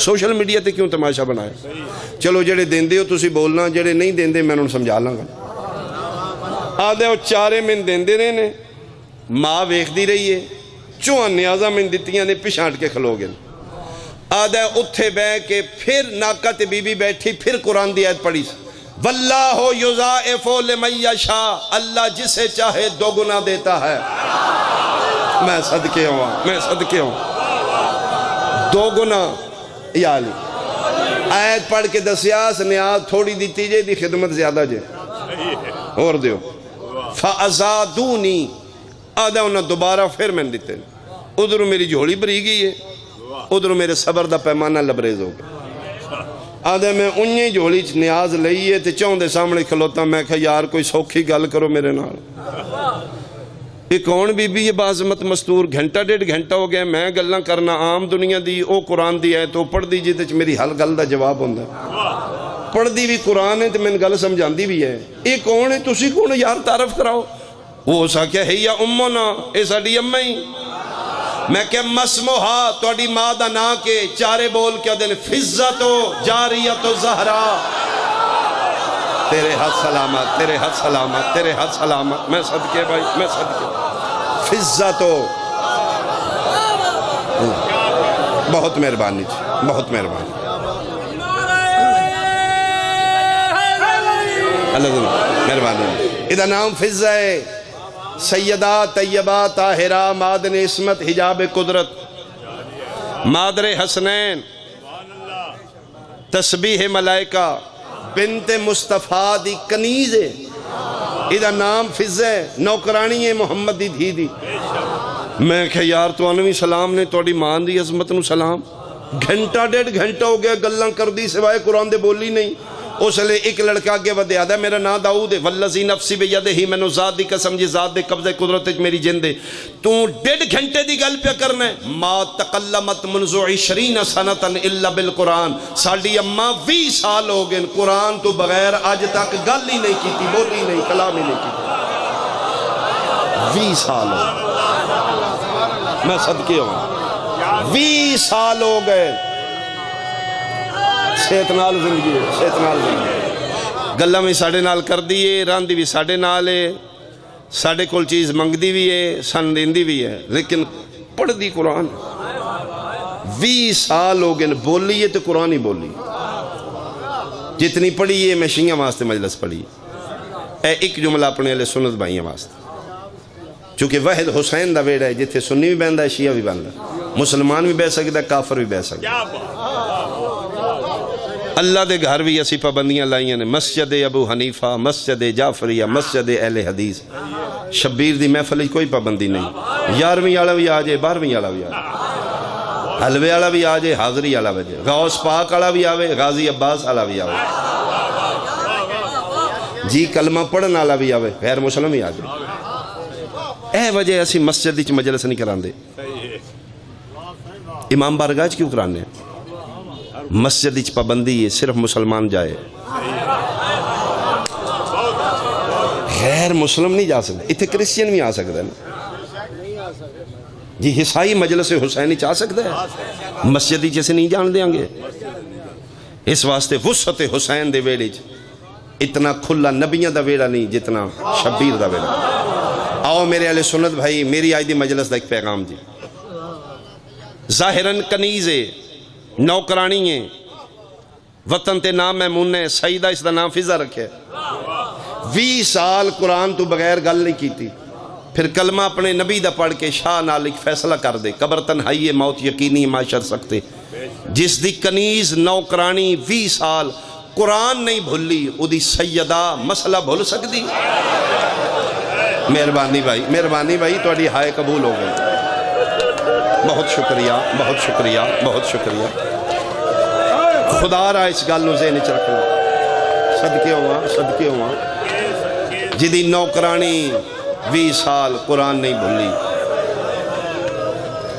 Social media تے کیوں تماشا بنایا؟ چلو جڑے دیندے ہو تسی بولنا، جڑے نہیں دیندے میں انہوں سمجھا لوں گا۔ آدھے وہ چارے من دیندے رہے نے، ماں ویکھ دی رہی ہے، چوہن نیازہ من دیتیاں نے پچھانٹ کے کھلو گئے۔ آدھے اتھے بے کے پھر ناکہ تے بی بی بیٹھی، پھر قرآن دی آیت پڑھی، واللہ یضاعف لمن یشاء، اللہ جسے چاہے دو گنا دیتا ہے۔ میں صدقے ہوں دو گنا یا علی آیت پڑھ کے دسیاس نیاز تھوڑی دیتی جے دی خدمت زیادہ جے اور دیو فَأَزَادُونِي آدھا انہاں دوبارہ پھر میں دیتے ادھر میری جھوڑی بری گئی ہے، ادھر میرے صبر دا پیمانہ لبریز ہو گیا۔ آدھے میں انہی جھوڑی نیاز لئیے تے چاہوں دے سامنے کھلوتا، میں کہا یار کوئی سوکھی گل کرو میرے نال۔ ایک کون بی بی یہ بعظمت مستور، گھنٹہ ڈیڑھ گھنٹہ ہو گیا میں گلنا کرنا عام دنیا دی، او قرآن دی ہے تو پڑھ دی جی تے میری حل گل دا جواب ہوندہ پڑھ دی بھی قرآن ہے تو میں گل سمجھان دی بھی ہے۔ ایک کون ہے تسی کون یار تعرف کراؤ؟ وہ سا کیا ہے یا امنا اے ساڑی امائی، میں کہ مسموہا توڑی ماں دا نا کے چارے بول کیا دن فزتو جاریتو زہرا، تیرے ہاتھ سلامت، تیرے ہاتھ سلامت، تیرے ہاتھ سلامت، میں صدقے بھائی میں صدقے فزتو، بہت مہربانی بہت مہربانی اللہ مہربانی۔ ادھا نام فزہ ہے، سیدہ طیبہ طاہرہ مادن عصمت حجاب قدرت، مادر حسنین تسبیح ملائکہ بنت مصطفیٰ دی کنیز ہے، ادھا نام فزہ ہے، نوکرانی ہے محمد دی دھی دی۔ میں کہ یار تو انوی سلام نے توڑی مان دی عظمت نو سلام، گھنٹہ ڈیڑھ گھنٹہ ہو گیا گلن کر دی سوائے قرآن دے بولی نہیں۔ اس لئے ایک لڑکا آگے ودے آدھا میرا نا داؤد ہے، والذی نفسی بیدہ ہی، میں نو ذات دی قسم جی ذات دے قبضہ قدرت میری جن دے، تو ڈیڑھ گھنٹے دی گل پہ کرنا ہے۔ ما تقلمت منذ 20 سنتاً الا بالقرآن، ساڑی اماں 20 سال ہو گئے قرآن تو بغیر آج تک گل ہی نہیں کی تھی، بولی نہیں، کلام ہی نہیں کی تھی۔ 20 سال ہو گئے، میں صدقے ہوں 20 سال ہو گئے، صحت نال زندگی ہے، صحت نال زندگی گلہ میں ساڑے نال کر دیئے، راندی بھی ساڑے نال ہے، ساڑے کل چیز منگ دی بھی ہے، سن دیندی بھی ہے، لیکن پڑھ دی قرآن 20 سال ہو گئے بولی ہے تو قرآن ہی بولی، جتنی پڑھی ہے میں شیعہ واسطے مجلس پڑھی اے ایک جملہ اپنے علیہ سنت بھائیاں واسطے، چونکہ وحد حسین دا ویڑا ہے جتھے سنی بھی بہندہ ہے شیعہ بھی بہندہ ہے، مسلمان بھی بہ سکتا ہے، کافر بھی بہ سکتا ہے۔ اللہ دے گھر بھی اسی پابندیاں لائیاں نے، مسجد ابو حنیفہ، مسجد جعفریہ، مسجد اہل حدیث، شبیر دی محفل کوئی پابندی نہیں، 11ویں والا بھی آ جائے، 12ویں والا بھی آ جائے، حلوے والا بھی آ جائے، حاضری والا بھی جائے، غوث پاک والا بھی آوے، غازی عباس والا بھی آوے، جی کلمہ پڑھن والا بھی آوے، غیر مسلم بھی آ جائے۔ اے وجہ اسی مسجد وچ مجلس نہیں کراندے، امام بارگاہ کیوں کرانے؟ مسجد وچ پابندی ہے صرف مسلمان جائے، غیر مسلم نہیں جا سکتے، اتھے کرسچین بھی آ سکتا ہے جی، عیسائی مجلس حسینی چاہ سکتا ہے، مسجد وچ اسے نہیں جان دیاں گے۔ اس واسطے وسعت حسین دے ویڑے اتنا کھلا نبیاں دا ویڑا نہیں جتنا شبیر دا ویڑا۔ آؤ میرے اہل سنت بھائی، میری آج دی مجلس دا ایک پیغام جی، ظاہراً کنیز ہے، نوکرانی ہے، وطن تے نام میمون ہے، سیدہ اس دا نام فضا رکھے، 20 سال قرآن تو بغیر گل نہیں کی تھی، پھر کلمہ اپنے نبی دا پڑھ کے شاہ نال ایک فیصلہ کر دے، قبر تنہائی ہے، موت یقینی معاشر سکتے، جس دی کنیز نوکرانی 20 سال قرآن نہیں بھولی، او دی سیدہ مسئلہ بھول سکتی؟ مہربانی بھائی توڑی ہائے قبول ہو گئی، بہت شکریہ بہت شکریہ بہت شکریہ، خدا را اس گل نو ذہن وچ رکھنا، صدقے ہواں جدی نوکرانی 20 سال قرآن نہیں بھولی،